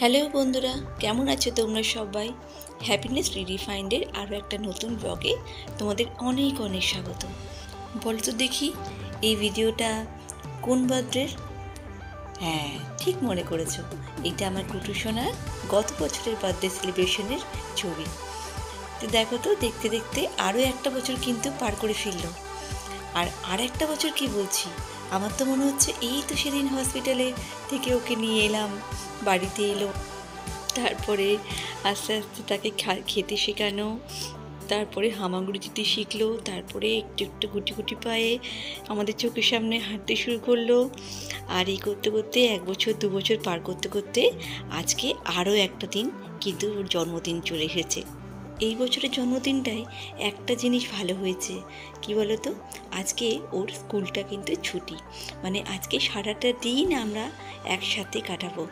Hello বন্ধুরা, কেমন আছো তোমরা সবাই? হ্যাপিনেস রিডিফাইন্ডের আরও একটা নতুন ব্লগে তোমাদের অনেক অনেক স্বাগত। বলো তো দেখি, এই ভিডিওটা কোন বার্থডের? হ্যাঁ, ঠিক মনে করেছো, এটা আমার কুটু সোনার গত বছরের বার্থডে সেলিব্রেশনের ছবি। তো দেখো তো, দেখতে দেখতে আরও একটা বছর কিন্তু পার করে ফেললো। আর একটা বছর কি বলছি, আমার তো মনে হচ্ছে এই তো সেদিন হসপিটালে থেকে ওকে নিয়ে এলাম, বাড়িতে এলো, তারপরে আস্তে আস্তে তাকে খেতে শেখানো, তারপরে হামাগুড়ি দিতে শিখলো, তারপরে একটু একটু গুটি গুটি পায়ে আমাদের চোখের সামনে হাঁটতে শুরু করলো। আর এই করতে করতে 1 বছর 2 বছর পার করতে করতে আজকে আরও একটা দিন কিন্তু ওর জন্মদিন চলে এসেছে। এই বছরের জন্মদিনটায় একটা জিনিস ভালো হয়েছে, কি বলো তো, আজকে ওর স্কুলটা কিন্তু ছুটি, মানে আজকে সারাটা দিন আমরা একসাথে কাটাবো।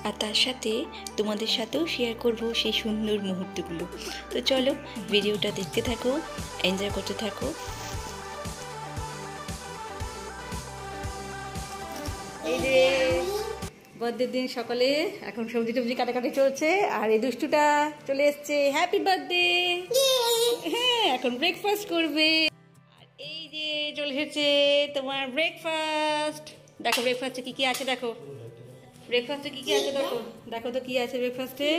আর তার সাথে তোমাদের সাথেও শেয়ার করব সেই সুন্দর মুহূর্তগুলো। তো চলো ভিডিওটা দেখতে থাকো, এনজয় করতে থাকো। এই যে বার্থডের দিন সকালে এখন সবজি টবজি কাটাকাটি চলছে, আর এই দুষ্টুটা চলে এসছে, হ্যাপি বার্থডে। হ্যাঁ, এখন ব্রেকফাস্ট করবে। আর এই যে চলে এসেছে তোমার ব্রেকফাস্ট। দেখো ব্রেকফাস্টে কি কি আছে, দেখো ব্রেকফাস্টে কি কি আছে, দেখো দেখো তো কি আছে ব্রেকফাস্টে।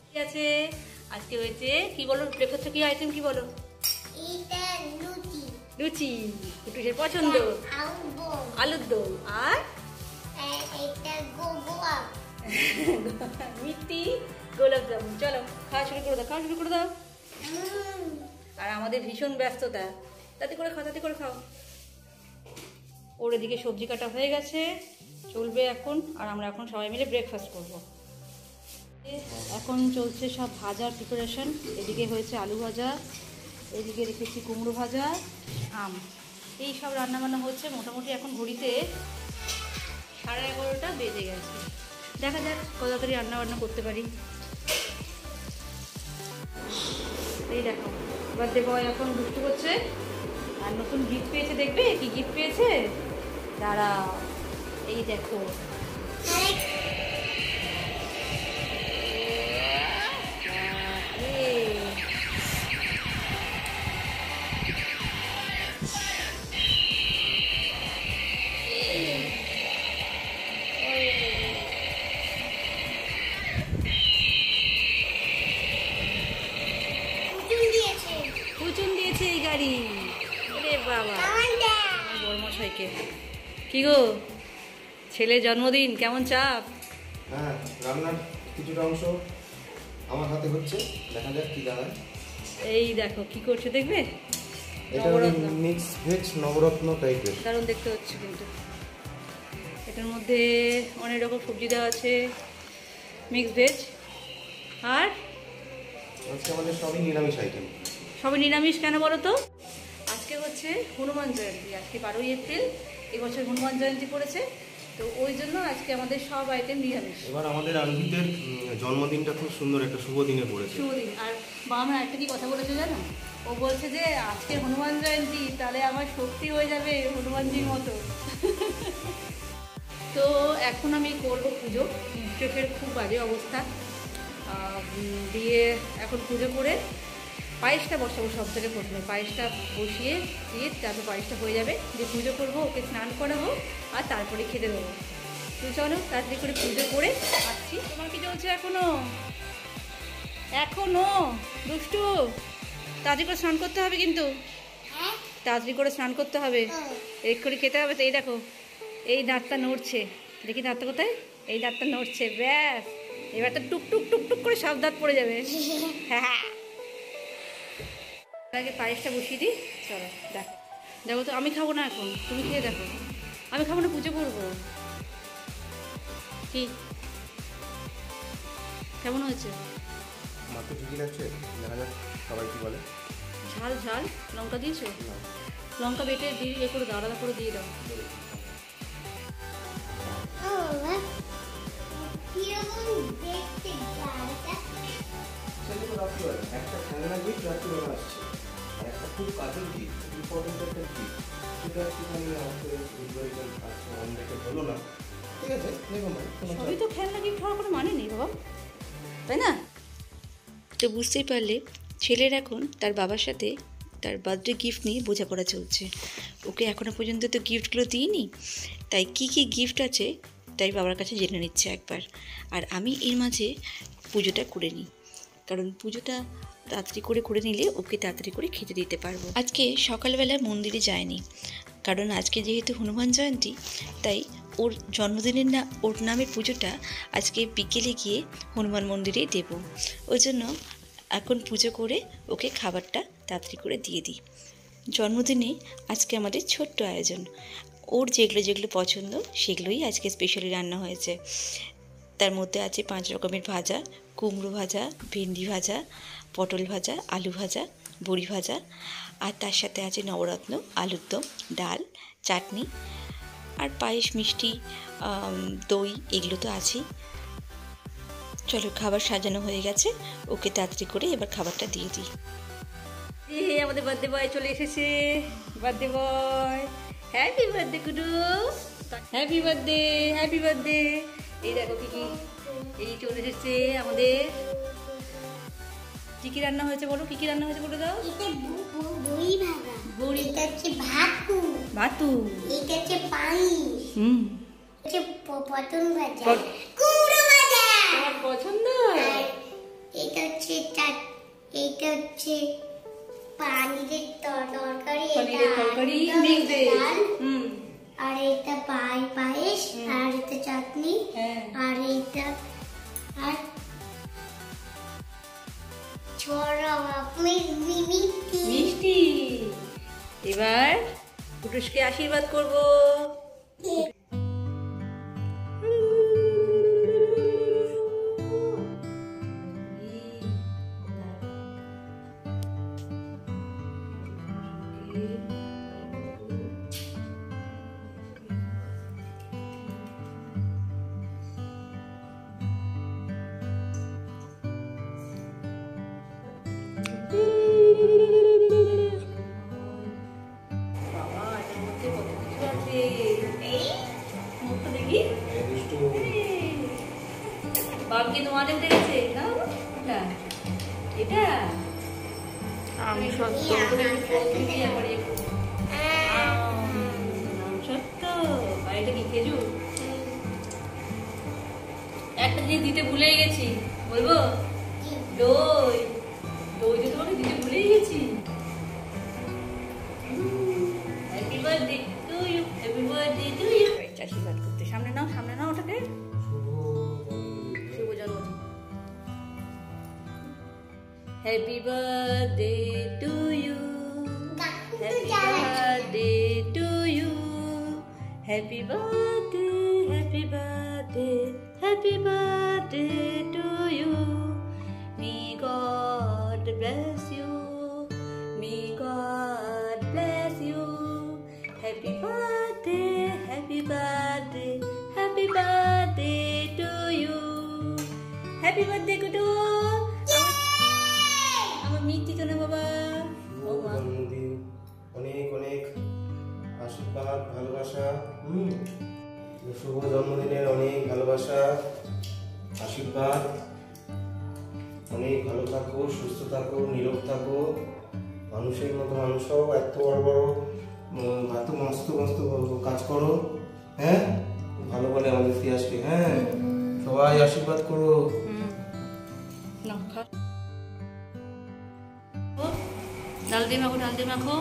কি আছে আজকে হয়েছে, কি বলো ব্রেকফাস্টে কি আইটেম, কি বলো? লুচি, কুটুসের পছন্দ, আলুর দম, আর মিষ্টি গোলাপ জামুন। চলো খাওয়া শুরু করে দাও, খাওয়া শুরু করে দাও। আর আমাদের ভীষণ ব্যস্ততা, তাতে করে খাও, তাতে করে খাও। ওর এদিকে সবজি কাটা হয়ে গেছে, চলবে এখন। আর আমরা এখন সবাই মিলে ব্রেকফাস্ট করব। এখন চলছে সব ভাজার প্রিপারেশন। এদিকে হয়েছে আলু ভাজা, এদিকে রেখেছি কুমড়ো ভাজা, আম, এই সব রান্নাবান্না হচ্ছে। মোটামুটি এখন ঘড়িতে 11:30 বেজে গেছে। দেখা যাক কত তাড়াতাড়ি রান্নাবান্না করতে পারি। এই দেখো বার্থডে বয় এখন দুষ্টু করছে, আর নতুন গিফট পেয়েছে। দেখবে কি গিফট পেয়েছে, দাঁড়াও, এই দেখো। কুচুন দিয়েছে এই গাড়ি, ওরে বাবা, বড়মশাইকে। কি গো, ছেলে জন্মদিন, কেমন চাপ? হ্যাঁ, রান্নার কিছুটা অংশ আমার হাতে হচ্ছে, দেখা যাক কি দাঁড়ায়। এই দেখো কি করছে, দেখবে? এটা মিক্স ভেজ নবরত্ন টাইপের, দারুণ দেখতে হচ্ছে কিন্তু। এটার মধ্যে অনেক রকম সবজি দেওয়া আছে, মিক্স ভেজ। আর আজকে আমাদের সবই নিরামিষ আইটেম। সবই নিরামিষ কেন বলো তো? আজকে হচ্ছে হনুমান জয়ন্তী, আজকে 12ই এপ্রিল, এবছর হনুমান জয়ন্তী পড়েছে, তো ওই জন্য আজকে আমাদের সব আইটেম নিরামিষ। এবার আমাদের আরবিদের জন্মদিনটা খুব সুন্দর একটা শুভ দিনে পড়েছে। শুভ দিন। আর বাবা একটা কি কথা বলেছে জানো, ও বলছে যে আজকে হনুমান জয়ন্তী, তাহলে আমার শক্তি হয়ে যাবে হনুমানজির মতো। তো এখন আমি করবো পুজো, চোখের খুব বাজে অবস্থা, দিয়ে এখন পুজো করে পায়েসটা বসাবো। সব থেকে প্রথমে পায়েসটা বসিয়ে দিয়ে তারপর পায়েসটা হয়ে যাবে, দিয়ে পুজো করবো, ওকে স্নান করাবো, আর তারপরে খেতে দেবো। তো চলো তাড়াতাড়ি করে পুজো করে আসছি। তোমার কি চলছে এখনো? এখনো দুষ্টু, তাড়াতাড়ি করে স্নান করতে হবে কিন্তু, তাড়াতাড়ি করে স্নান করতে হবে, এক্ষুনি খেতে হবে। তো এই দেখো, এই দাঁতটা নড়ছে, দেখি দাঁতটা কোথায়, এই দাঁতটা নড়ছে, ব্যাস এবার তো টুকটুক টুকটুক করে সব দাঁত পড়ে যাবে। হ্যাঁ, আগে পায়েসটা বসিয়ে দিই। চলো দেখো, দেখো তো, আমি খাবো না এখন, তুমি খেয়ে দেখো। আমি খাবো না, পুজো করবো। কি কেমন হয়েছে? মাকে ঠিকই লাগছে, দেখা যাক সবাই কি বলে। ঝাল ঝাল লঙ্কা দিয়েছো? লঙ্কা বেটে দিয়ে এ করে দাও, আলাদা করে দিয়ে দাও। একটা খেলনা গিফট রাত্রিবেলা আসছে, আর একটা খুব কাজের গিফট, ইম্পর্টেন্ট একটা গিফট, সেটা একটুখানি আমাকে অন রেখে হলো না, ঠিক আছে দেখুন ভাই কোনো সবই তো খেলনা গিফট হওয়ার কোনো মানে নেই বাবা, তাই না? তো বুঝতেই পারলে ছেলের এখন তার বাবার সাথে তার বার্থডে গিফট নিয়ে বোঝাপড়া চলছে। ওকে এখনও পর্যন্ত তো গিফটগুলো দিইনি, তাই কি কি গিফট আছে তাই বাবার কাছে জেনে নিচ্ছে একবার। আর আমি এর মাঝে পুজোটা করে নিই, কারণ পুজোটা তাড়াতাড়ি করে নিলে ওকে তাড়াতাড়ি করে খেতে দিতে পারবো। আজকে সকালবেলা মন্দিরে যায়নি, কারণ আজকে যেহেতু হনুমান জয়ন্তী, তাই ওর জন্মদিনের ওর নামের পুজোটা আজকে বিকেলে গিয়ে হনুমান মন্দিরেই দেব। ওই জন্য এখন পুজো করে ওকে খাবারটা তাড়াতাড়ি করে দিয়ে দিই। জন্মদিনে আজকে আমাদের ছোট্ট আয়োজন, ওর যেগুলো পছন্দ সেগুলোই আজকে স্পেশালি রান্না হয়েছে। তার মধ্যে আছে 5 রকমের ভাজা, কুমড়ো ভাজা, ভেন্ডি ভাজা, পটল ভাজা, আলু ভাজা, বড়ি ভাজা, আর তার সাথে আছে নবরত্ন, আলুর দম, ডাল, চাটনি, আর পায়েস, মিষ্টি, দই, এগুলো তো আছেই। চলো, খাবার সাজানো হয়ে গেছে, ওকে তাড়াতাড়ি করে এবার খাবারটা দিয়ে দিই। আমাদের বার্থডে বয় চলে এসেছে। Birthday boy, happy birthday kudu, happy birthday, happy birthday. এই দেখো কি কি এই চলে এসেছে আমাদের। কি কি রান্না হয়েছে বলো, কি কি রান্না হয়েছে বলে দাও। বড়ি ভাজা, বড়ি, এটা হচ্ছে ভাতু, ভাতু, এটা হচ্ছে পায়েস, হচ্ছে পটল ভাজা, পট- কুমড়ো ভাজা, তোমার পছন্দ। আর এটা হচ্ছে এটা হচ্ছে পনিরের তরকারি, পনিরের তরকারি, এটা mixed veg। ডাল, হুম, আর এটা পায়েস, আর এটা চাটনি, হ্যাঁ। আর এটা আর ছোড়া মিষ্টি। মিষ্টি। এবার কুটুসকে আশীর্বাদ করব। বাবা, এটার মধ্যে কত কিছু আছে। মুখটা দেখি। দুষ্টু বাপ কি তোমাদের দেখেছে না? এটা এটা আম সত্য, বাড়িটা কি খেজুর। একটা জিনিস দিতে ভুলেই গেছি, বলবো? দই, দই তো তোমাকে দিতে ভুলেই গেছি। Happy birthday to you, happy birthday to you. আশীর্বাদ করতে সামনে নাও ওটাকে। শুভ জন্মদিন। Happy birthday to you, happy birthday to you, happy birthday, happy birthday, happy birthday to you. May God bless you, may God bless you. Happy birthday, happy birthday, happy birthday to you. Happy birthday Kutu. আমার মিষ্টি চলে বাবা। ও মা, জন্মদিন, অনেক অনেক আশীর্বাদ, ভালোবাসা। শুভ জন্মদিনের অনেক ভালোবাসা, আশীর্বাদ। অনেক ভালো থাকো, সুস্থ থাকো, নীরব থাকো, মানুষের মতো মানুষ হও। এত বড় বড় এত মস্ত মস্ত কাজ করো, হ্যাঁ? ভালো বলে আমাদের ইতিহাসকে, হ্যাঁ? সবাই আশীর্বাদ করো। না খা। ও, ডাল দিয়ে মাখো, ডাল দিয়ে মাখো।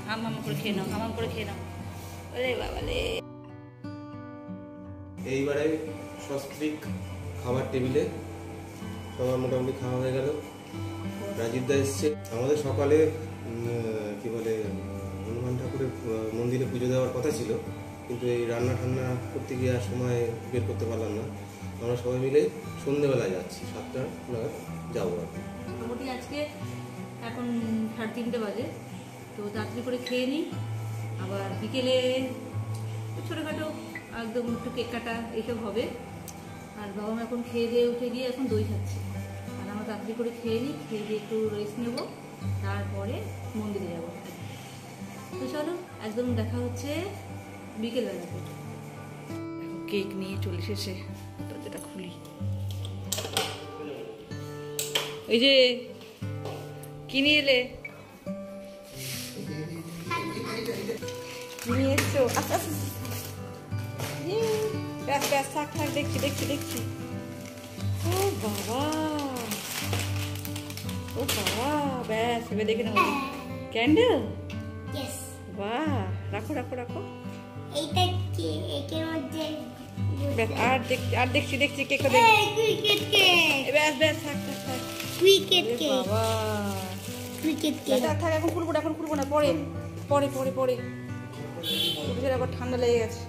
হাম করে খেয়ে নাও, হাম করে খেয়ে নাও। আরে বাবা রে। এইবারে সস্ত্রিক খাবার টেবিলে সবার মোটামুটি খাওয়া হয়ে গেল। রাজীব দা এসছে। আমাদের সকালে কি বলে হনুমান ঠাকুরের মন্দিরে পুজো দেওয়ার কথা ছিল, কিন্তু এই রান্না ঠান্না করতে গিয়ে আর সময় বের করতে পারলাম না। আমরা সবাই মিলে সন্ধ্যেবেলায় যাচ্ছি, 7টা নাগাদ যাবো আর কি। মোটামুটি আজকে এখন 3:30 বাজে, তো তাড়াতাড়ি করে খেয়ে নিই। আবার বিকেলে ছোটোখাটো একদম একটু কেক কাটা এইসব হবে। আর বাবা মা এখন খেয়ে দিয়ে উঠে গিয়ে এখন দই খাচ্ছে। আর আমরা তাড়াতাড়ি করে খেয়ে নিই, খেয়ে দিয়ে একটু রেস্ট নেব, তারপরে মন্দিরে যাব। তো চলো, একদম দেখা হচ্ছে বিকেলবেলাতে। কেক নিয়ে চলে এসেছে, দরজাটা খুলি। এই যে কি নিয়ে এলে, কি নিয়ে এসছো? আচ্ছা আচ্ছা, ব্যাস ব্যাস, থাক থাক, দেখছি দেখছি দেখছি। ও বাবা, ও বাবা, ব্যাস এবার দেখে নেবো। Candle, Yes. বাহ, রাখো রাখো রাখো। এইটা কি একের মধ্যে ব্যাস, আর দেখছি দেখছি, কেকটা দেখছি। ক্রিকেট কেক, ব্যাস ব্যাস, থাক থাক থাক। ক্রিকেট এ কেক, বাবা, ক্রিকেট কেক। থাক থাক, এখন খুলবো না, এখন খুলবো না, পরে পরে পরে পরে, বুঝে আবার ঠান্ডা লেগে গেছে।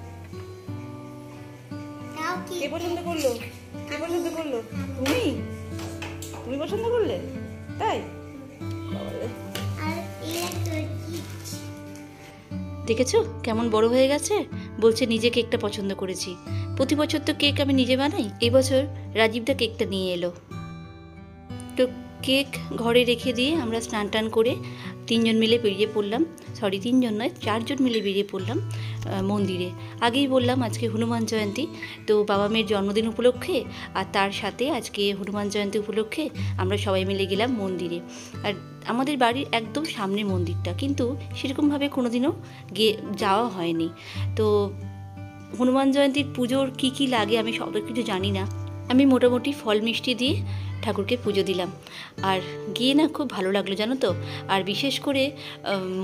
তাও কি কে পছন্দ করলো, কে পছন্দ করলো? তুমি তুমি পছন্দ করলে, তাই? বাবারে। আর এটা তো কি? দেখেছো কেমন বড় হয়ে গেছে? বলছে নিজে কেকটা পছন্দ করেছি। প্রতি বছর তো কেক আমি নিজে বানাই, এবছর রাজীবদা কেকটা নিয়ে এলো। তো কেক ঘরে রেখে দিয়ে আমরা স্নান টান করে 3 জন মিলে বেরিয়ে পড়লাম, সরি 3 জন নয় 4 জন মিলে বেরিয়ে পড়লাম মন্দিরে। আগেই বললাম আজকে হনুমান জয়ন্তী, তো বাবা মেয়ের জন্মদিন উপলক্ষে আর তার সাথে আজকে হনুমান জয়ন্তী উপলক্ষে আমরা সবাই মিলে গেলাম মন্দিরে। আর আমাদের বাড়ির একদম সামনে মন্দিরটা, কিন্তু সেরকমভাবে কোনোদিনও গিয়ে যাওয়া হয়নি। তো হনুমান জয়ন্তীর পুজোর কী কী লাগে আমি সব কিছু জানি না, আমি মোটামুটি ফল মিষ্টি দিয়ে ঠাকুরকে পুজো দিলাম। আর গিয়ে না খুব ভালো লাগলো জানো তো। আর বিশেষ করে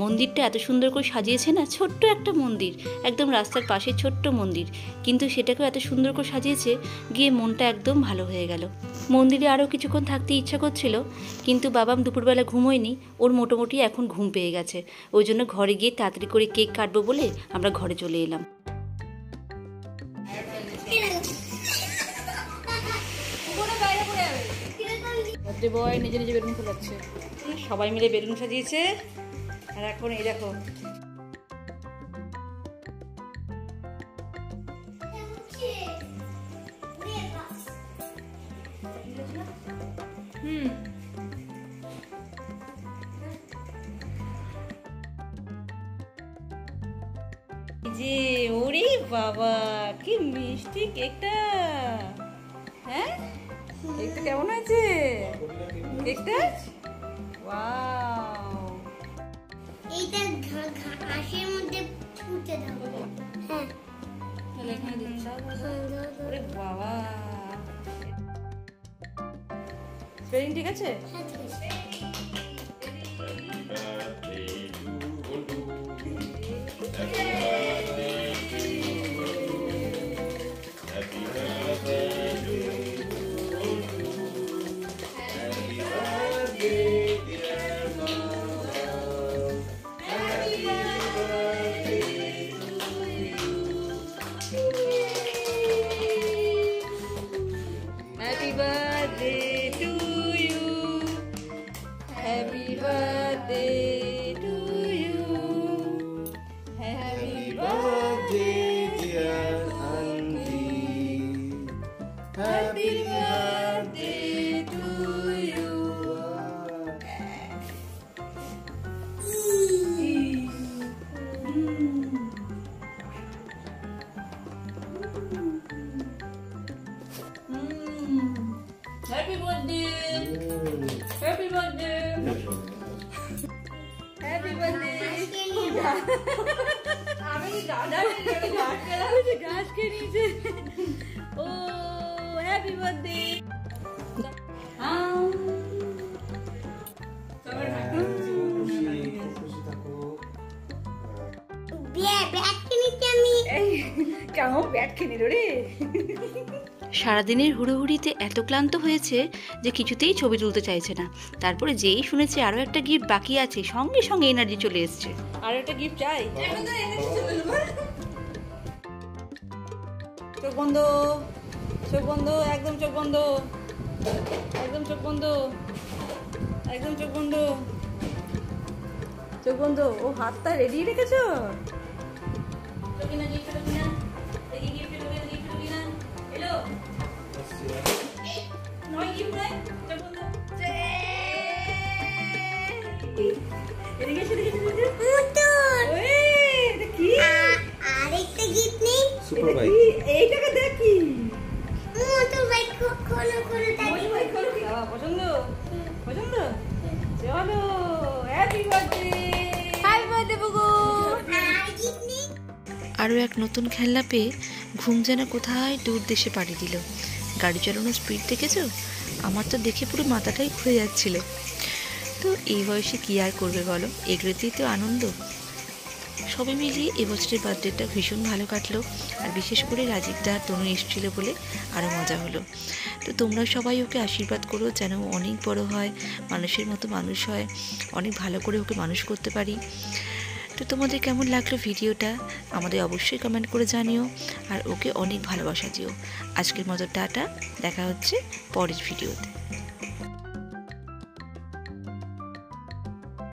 মন্দিরটা এত সুন্দর করে সাজিয়েছে না, ছোট্ট একটা মন্দির, একদম রাস্তার পাশে ছোট্ট মন্দির, কিন্তু সেটাকেও এত সুন্দর করে সাজিয়েছে, গিয়ে মনটা একদম ভালো হয়ে গেল। মন্দিরে আরও কিছুক্ষণ থাকতে ইচ্ছা করছিল, কিন্তু বাবাম দুপুরবেলা ঘুমোয়নি, ওর মোটামুটি এখন ঘুম পেয়ে গেছে। ওই জন্য ঘরে গিয়ে তাড়াতাড়ি করে কেক কাটবো বলে আমরা ঘরে চলে এলাম। বার্থডে বয় নিজে নিজে বেলুন ফোলাচ্ছে, সবাই মিলে বেলুন সাজিয়েছে। আর এখন এই দেখো, যে ওরে বাবা কি মিষ্টি কেকটা, হ্যাঁ কেকটা কেমন আছে? কেকটা ওয়াও, এইটা ঘাসের মধ্যে ফুটে দাও। হ্যাঁ, তাহলে এখানে দিচ্ছি। ওরে বাবা, স্পেলিং ঠিক আছে? হ্যাঁ, ঠিক আছে। Happy birthday to you. Happy birthday to you. Happy birthday, dear Auntie. happy birthday to you. Happy birthday. Happy birthday. Happy birthday. আমি ঘাস খেয়ে নিয়েছে। ও হ্যাপি বার্থডে। খুশি থাকো। ব্যাট কিনেছি আমি। কেমন ব্যাট খেয়ে নিল রে। সারাদিনের হুড়োহুড়িতে এত ক্লান্ত হয়েছে যে কিছুতেই ছবি তুলতে চাইছে না। তারপরে যেই শুনেছে আরও একটা গিফট বাকি আছে, সঙ্গে সঙ্গে এনার্জি চলে এসছে। আর একটা গিফট চাই। চোখ বন্ধ, চোখ বন্ধ, একদম চোখ বন্ধ, একদম চোখ বন্ধ, একদম চোখ বন্ধ, চোখ বন্ধ। ও হাতটা রেডি রেখেছো? কিনা গিফট কিনা, দেখি গিফট গিফট কিনা এলো। নয় গিফট নয়, চোখ বন্ধ। এদিকে এসে দেখি মুতুন। ওই এটা কি? আরেকটা গিফট নেই। Motor bike. এইটাকে দেখি মোটর বাইক খোলো খোলো দাদি পছন্দ পছন্দ চলো হ্যাপি বার্থডে হ্যাপি বার্থডে বুগু। আর জিতনি আরও এক নতুন খেলনা পেয়ে ঘুম যেন কোথায় দূর দেশে পাড়ি দিল। গাড়ি চালানোর স্পিড দেখেছো? আমার তো দেখে পুরো মাথাটাই ঘুরে যাচ্ছিল। তো এই বয়সে কী আর করবে বলো, এগুলোতেই তো আনন্দ। সবাই মিলিয়ে এবছরের বার্থডেটা ভীষণ ভালো কাটলো, আর বিশেষ করে রাজীবদা আর তনু এসেছিলো বলে আরও মজা হলো। তো তোমরা সবাই ওকে আশীর্বাদ করো যেন ও অনেক বড় হয়, মানুষের মতো মানুষ হয়, অনেক ভালো করে ওকে মানুষ করতে পারি। তো তোমাদের কেমন লাগলো ভিডিওটা আমাদের অবশ্যই কমেন্ট করে জানিও, আর ওকে অনেক ভালোবাসা দিও। আজকের মতো টাটা, দেখা হচ্ছে পরের ভিডিওতে।